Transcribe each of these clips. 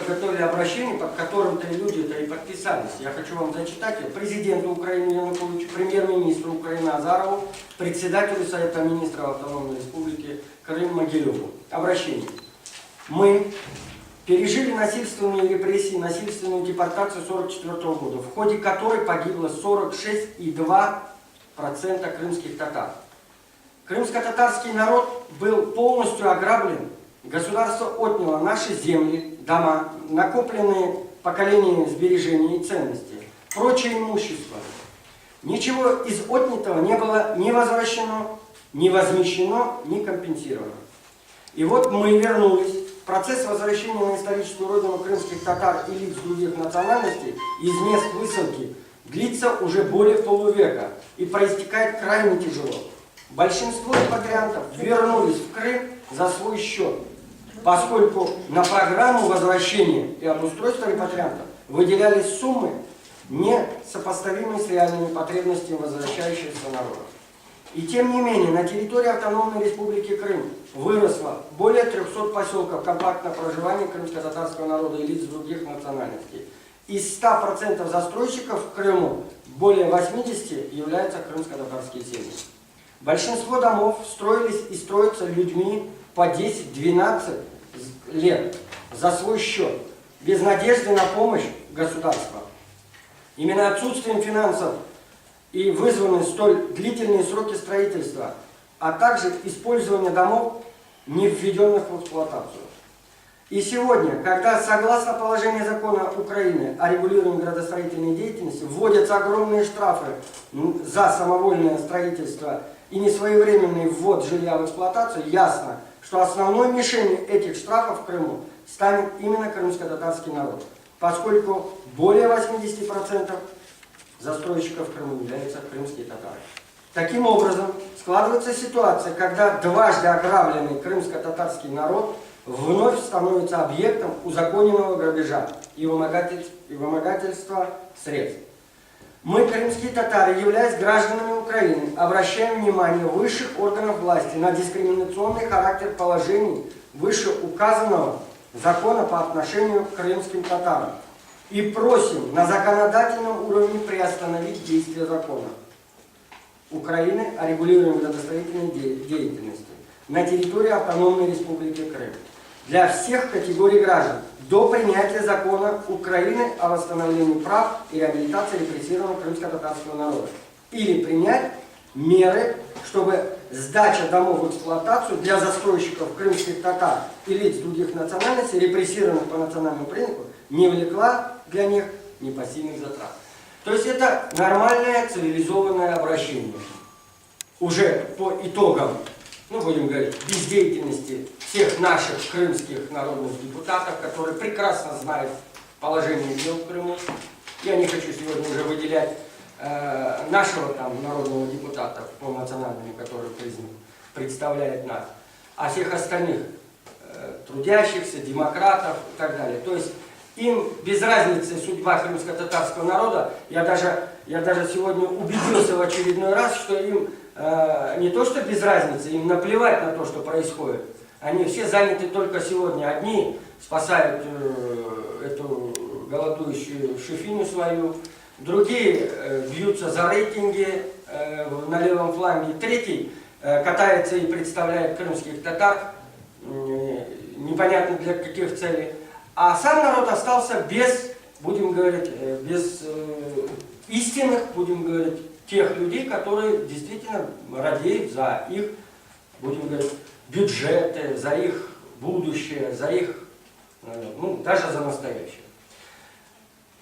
подготовили обращение, под которым-то люди-то и подписались. Я хочу вам зачитать ее. Президенту Украины Януковичу, премьер-министру Украины Азарову, председателю Совета министров Автономной Республики Крым Могилеву. Обращение. Мы пережили насильственные репрессии, насильственную депортацию 1944 года, в ходе которой погибло 46,2% крымских татар. Крымско-татарский народ был полностью ограблен. Государство отняло наши земли, дома, накопленные поколениями сбережения и ценности, прочее имущество. Ничего из отнятого не было ни возвращено, ни возмещено, ни компенсировано. И вот мы вернулись. Процесс возвращения на историческую родину крымских татар и лиц других национальностей из мест высылки длится уже более полувека и проистекает крайне тяжело. Большинство репатриантов вернулись в Крым за свой счет, поскольку на программу возвращения и обустройства репатриантов выделялись суммы, несопоставимые с реальными потребностями возвращающихся народов. И тем не менее, на территории Автономной Республики Крым выросло более 300 поселков компактного проживания крымско-татарского народа и лиц других национальностей. Из 100% застройщиков в Крыму более 80 являются крымско-татарские семьи. Большинство домов строились и строятся людьми по 10-12 лет за свой счет, без надежды на помощь государства. Именно отсутствием финансов и вызваны столь длительные сроки строительства, а также использование домов, не введенных в эксплуатацию. И сегодня, когда, согласно положению закона Украины о регулировании градостроительной деятельности, вводятся огромные штрафы за самовольное строительство и несвоевременный ввод жилья в эксплуатацию, ясно, что основной мишенью этих штрафов в Крыму станет именно крымско-татарский народ, поскольку более 80% застройщиков в Крыму являются крымские татары. Таким образом, складывается ситуация, когда дважды ограбленный крымско-татарский народ вновь становится объектом узаконенного грабежа и вымогательства средств. Мы, крымские татары, являясь гражданами Украины, обращаем внимание высших органов власти на дискриминационный характер положений вышеуказанного закона по отношению к крымским татарам и просим на законодательном уровне приостановить действие закона Украины о регулировании градостроительной деятельности на территории Автономной Республики Крым для всех категорий граждан до принятия закона Украины о восстановлении прав и реабилитации репрессированного крымско-татарского народа или принять меры, чтобы сдача домов в эксплуатацию для застройщиков крымских татар и лиц других национальностей, репрессированных по национальному признаку, не влекла для них непосильных затрат. То есть это нормальное цивилизованное обращение. Уже по итогам, будем говорить, бездеятельности всех наших крымских народных депутатов, которые прекрасно знают положение дел в Крыму. Я не хочу сегодня уже выделять нашего там народного депутата по национальному, который представляет нас, а всех остальных трудящихся, демократов и так далее. То есть им без разницы судьба крымско-татарского народа. Я даже сегодня убедился в очередной раз, что им не то что без разницы, им наплевать на то, что происходит. Они все заняты только сегодня. Одни спасают эту голодующую шефиню свою, другие бьются за рейтинги на левом фланге, третий катается и представляет крымских татар, непонятно для каких целей. А сам народ остался без, будем говорить, без истинных, будем говорить, тех людей, которые действительно радеют за их, будем говорить, бюджеты, за их будущее, за их, даже за настоящее.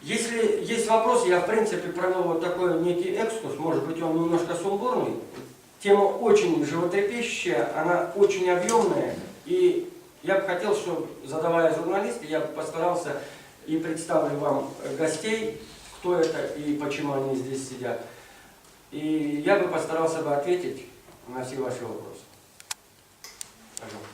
Если есть вопросы, я в принципе провел вот такой некий экскурс, может быть он немножко сумбурный. Тема очень животрепещущая, она очень объемная, и я бы хотел, чтобы, задавая журналисты, я бы постарался и представлю вам гостей, кто это и почему они здесь сидят. И я бы постарался ответить на все ваши вопросы. Пожалуйста.